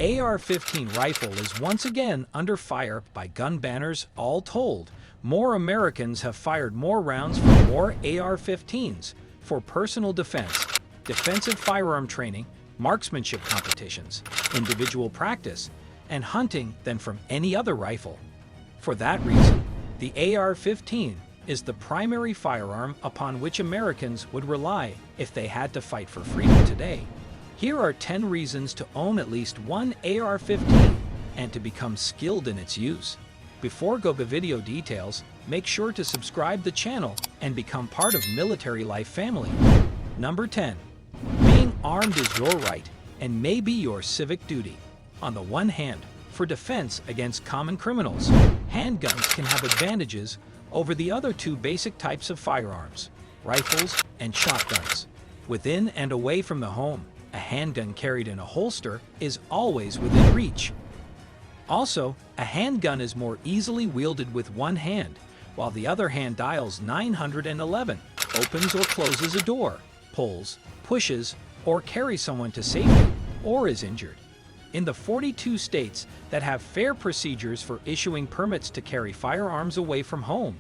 AR-15 rifle is once again under fire by gun banners. All told, more Americans have fired more rounds from more AR-15s for personal defense, defensive firearm training, marksmanship competitions, individual practice, and hunting than from any other rifle. For that reason, the AR-15 is the primary firearm upon which Americans would rely if they had to fight for freedom today. Here are 10 reasons to own at least one AR-15 and to become skilled in its use. Before go to video details, make sure to subscribe the channel and become part of military life family. Number 10. Being armed is your right and may be your civic duty. On the one hand, for defense against common criminals, handguns can have advantages over the other two basic types of firearms, rifles and shotguns. Within and away from the home, a handgun carried in a holster is always within reach. Also, a handgun is more easily wielded with one hand, while the other hand dials 911, opens or closes a door, pulls, pushes, or carries someone to safety, or is injured. In the 42 states that have fair procedures for issuing permits to carry firearms away from home,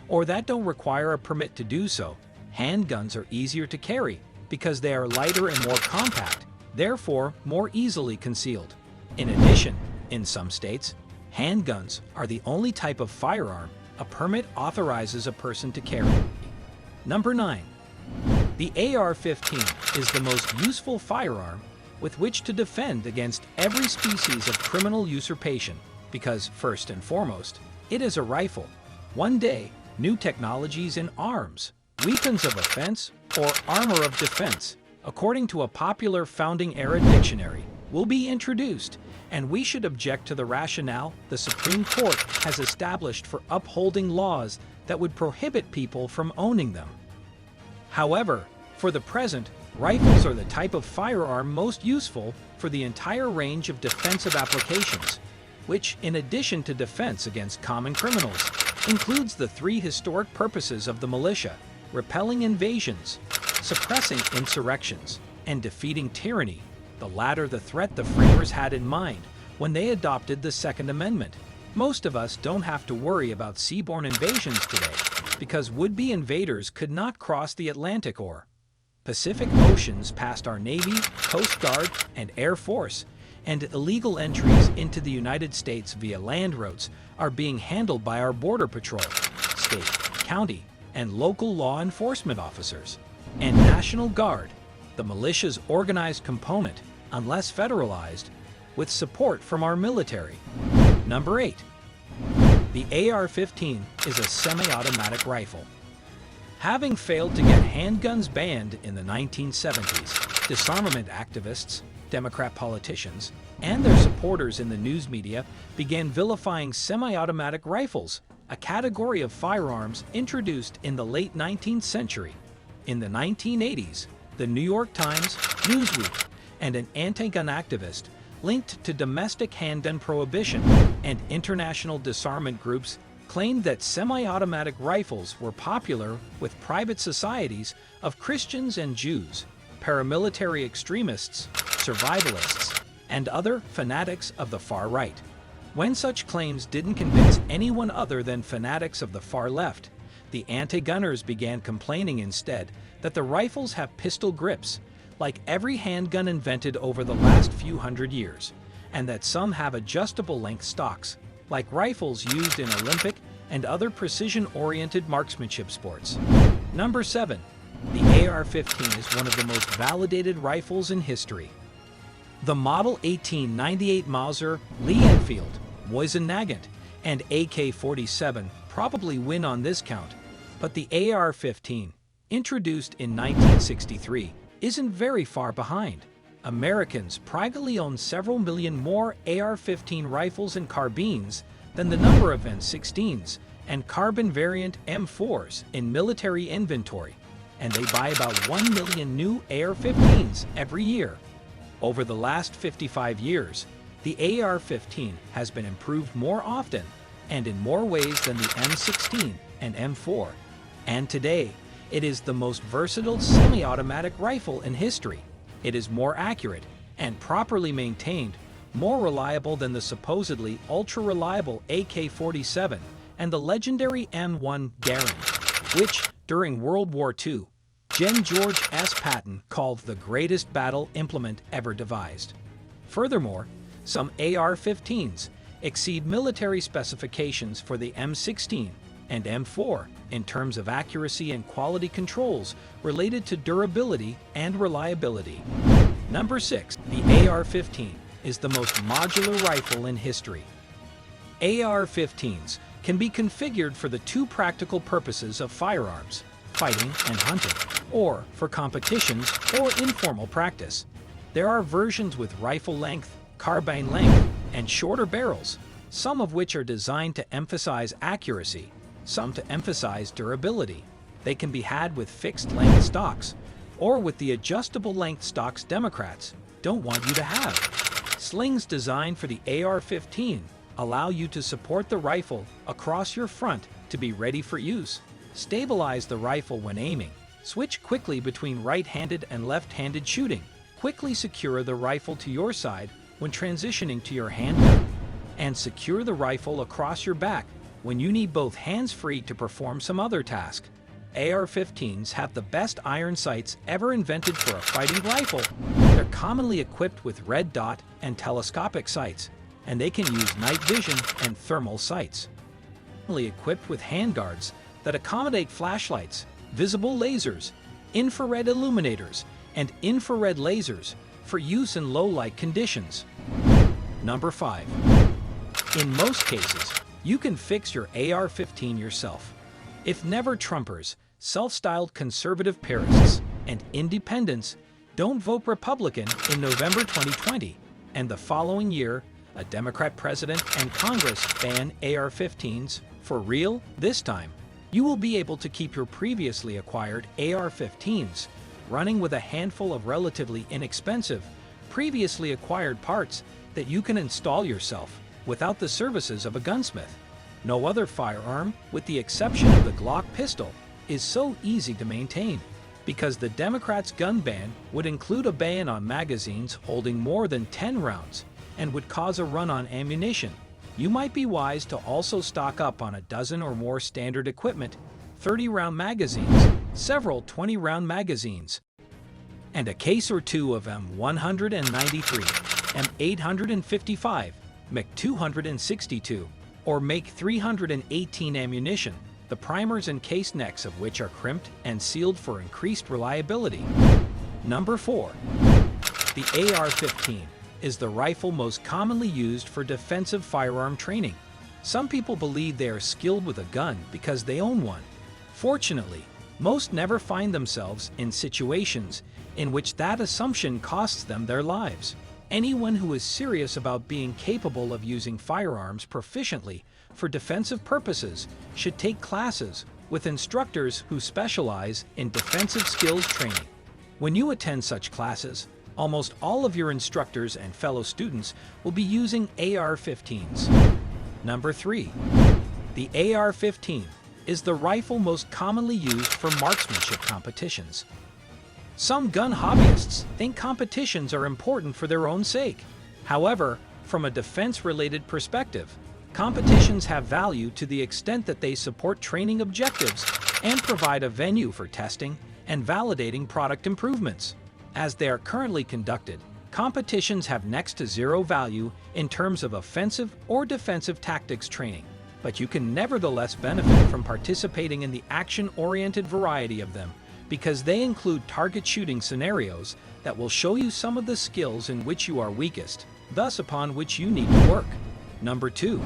or that don't require a permit to do so, handguns are easier to carry because they are lighter and more compact, therefore more easily concealed. In addition, in some states, handguns are the only type of firearm a permit authorizes a person to carry. Number 9. The AR-15 is the most useful firearm with which to defend against every species of criminal usurpation because, first and foremost, it is a rifle. One day, new technologies in arms, weapons of offense, or armor of defense, according to a popular founding-era dictionary, will be introduced, and we should object to the rationale the Supreme Court has established for upholding laws that would prohibit people from owning them. However, for the present, rifles are the type of firearm most useful for the entire range of defensive applications, which, in addition to defense against common criminals, includes the three historic purposes of the militia: repelling invasions, suppressing insurrections, and defeating tyranny, the latter the threat the framers had in mind when they adopted the Second Amendment. Most of us don't have to worry about seaborne invasions today because would-be invaders could not cross the Atlantic or Pacific Oceans past our Navy, Coast Guard, and Air Force, and illegal entries into the United States via land routes are being handled by our Border Patrol, state, county, and local law enforcement officers, and National Guard, the militia's organized component, unless federalized, with support from our military. Number 8. The AR-15 is a semi-automatic rifle. Having failed to get handguns banned in the 1970s, disarmament activists, Democrat politicians, and their supporters in the news media began vilifying semi-automatic rifles, a category of firearms introduced in the late 19th century. In the 1980s, the New York Times, Newsweek, and an anti-gun activist linked to domestic handgun prohibition and international disarmament groups claimed that semi-automatic rifles were popular with private societies of Christians and Jews, paramilitary extremists, survivalists, and other fanatics of the far right. When such claims didn't convince anyone other than fanatics of the far left, the anti-gunners began complaining instead that the rifles have pistol grips, like every handgun invented over the last few hundred years, and that some have adjustable length stocks, like rifles used in Olympic and other precision-oriented marksmanship sports. Number 7. The AR-15 is one of the most validated rifles in history. The Model 1898 Mauser, Lee Enfield, Mosin Nagant, and AK-47 probably win on this count, but the AR-15, introduced in 1963, isn't very far behind. Americans privately own several million more AR-15 rifles and carbines than the number of M16s and carbine variant M4s in military inventory, and they buy about 1 million new AR-15s every year. Over the last 55 years, the AR-15 has been improved more often and in more ways than the M16 and M4, and today it is the most versatile semi-automatic rifle in history. It is more accurate and properly maintained more reliable than the supposedly ultra-reliable AK-47 and the legendary M1 Garand, which, during World War II, Gen. George S. Patton called the greatest battle implement ever devised. Furthermore, some AR-15s exceed military specifications for the M16 and M4 in terms of accuracy and quality controls related to durability and reliability. Number 6. The AR-15 is the most modular rifle in history. AR-15s can be configured for the two practical purposes of firearms, fighting and hunting, or for competitions or informal practice. There are versions with rifle length, carbine length, and shorter barrels, some of which are designed to emphasize accuracy, some to emphasize durability. They can be had with fixed-length stocks, or with the adjustable-length stocks Democrats don't want you to have. Slings designed for the AR-15 allow you to support the rifle across your front to be ready for use. Stabilize the rifle when aiming. Switch quickly between right-handed and left-handed shooting. Quickly secure the rifle to your side when transitioning to your handgun. And secure the rifle across your back when you need both hands free to perform some other task. AR-15s have the best iron sights ever invented for a fighting rifle. They're commonly equipped with red dot and telescopic sights, and they can use night vision and thermal sights. Equipped with handguards that accommodate flashlights, visible lasers, infrared illuminators, and infrared lasers for use in low-light conditions. Number 5. In most cases, you can fix your AR-15 yourself. If never Trumpers, self-styled conservative purists, and independents don't vote Republican in November 2020, and the following year, a Democrat president and Congress ban AR-15s for real this time, you will be able to keep your previously acquired AR-15s running with a handful of relatively inexpensive, previously acquired parts that you can install yourself without the services of a gunsmith. No other firearm, with the exception of the Glock pistol, is so easy to maintain, because the Democrats' gun ban would include a ban on magazines holding more than 10 rounds and would cause a run on ammunition. You might be wise to also stock up on a dozen or more standard equipment, 30-round magazines, several 20-round magazines, and a case or two of M193, M855, MiG-262, or MiG-318 ammunition, the primers and case necks of which are crimped and sealed for increased reliability. Number 4. The AR-15 is the rifle most commonly used for defensive firearm training. Some people believe they are skilled with a gun because they own one. Fortunately, most never find themselves in situations in which that assumption costs them their lives. Anyone who is serious about being capable of using firearms proficiently for defensive purposes should take classes with instructors who specialize in defensive skills training. When you attend such classes, almost all of your instructors and fellow students will be using AR-15s. Number 3. The AR-15 is the rifle most commonly used for marksmanship competitions. Some gun hobbyists think competitions are important for their own sake. However, from a defense-related perspective, competitions have value to the extent that they support training objectives and provide a venue for testing and validating product improvements. As they are currently conducted, competitions have next to zero value in terms of offensive or defensive tactics training, but you can nevertheless benefit from participating in the action-oriented variety of them because they include target shooting scenarios that will show you some of the skills in which you are weakest, thus upon which you need to work. Number 2.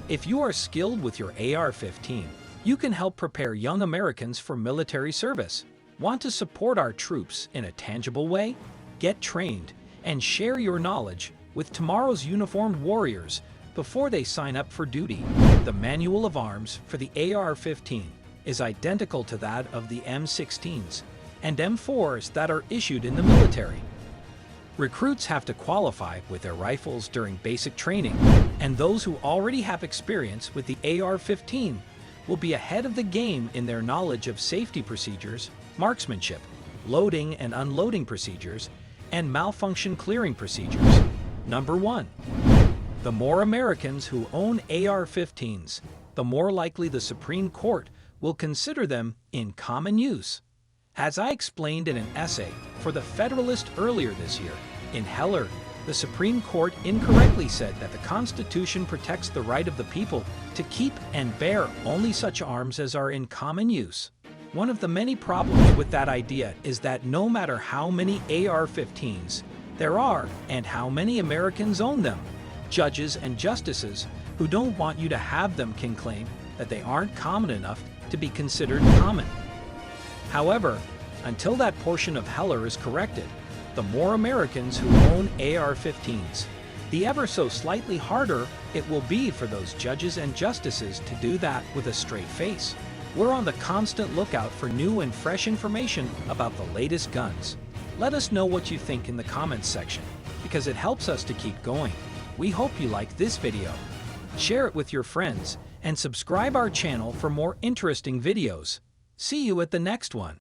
If you are skilled with your AR-15, you can help prepare young Americans for military service. Want to support our troops in a tangible way? Get trained and share your knowledge with tomorrow's uniformed warriors before they sign up for duty. The manual of arms for the AR-15 is identical to that of the M16s and M4s that are issued in the military. Recruits have to qualify with their rifles during basic training, and those who already have experience with the AR-15 will be ahead of the game in their knowledge of safety procedures, marksmanship, loading and unloading procedures, and malfunction clearing procedures. Number 1. The more Americans who own AR-15s, the more likely the Supreme Court will consider them in common use. As I explained in an essay for The Federalist earlier this year, in Heller, the Supreme Court incorrectly said that the Constitution protects the right of the people to keep and bear only such arms as are in common use. One of the many problems with that idea is that no matter how many AR-15s there are and how many Americans own them, judges and justices who don't want you to have them can claim that they aren't common enough to be considered common. However, until that portion of Heller is corrected, the more Americans who own AR-15s, the ever so slightly harder it will be for those judges and justices to do that with a straight face. We're on the constant lookout for new and fresh information about the latest guns. Let us know what you think in the comments section, because it helps us to keep going. We hope you liked this video. Share it with your friends and subscribe our channel for more interesting videos. See you at the next one.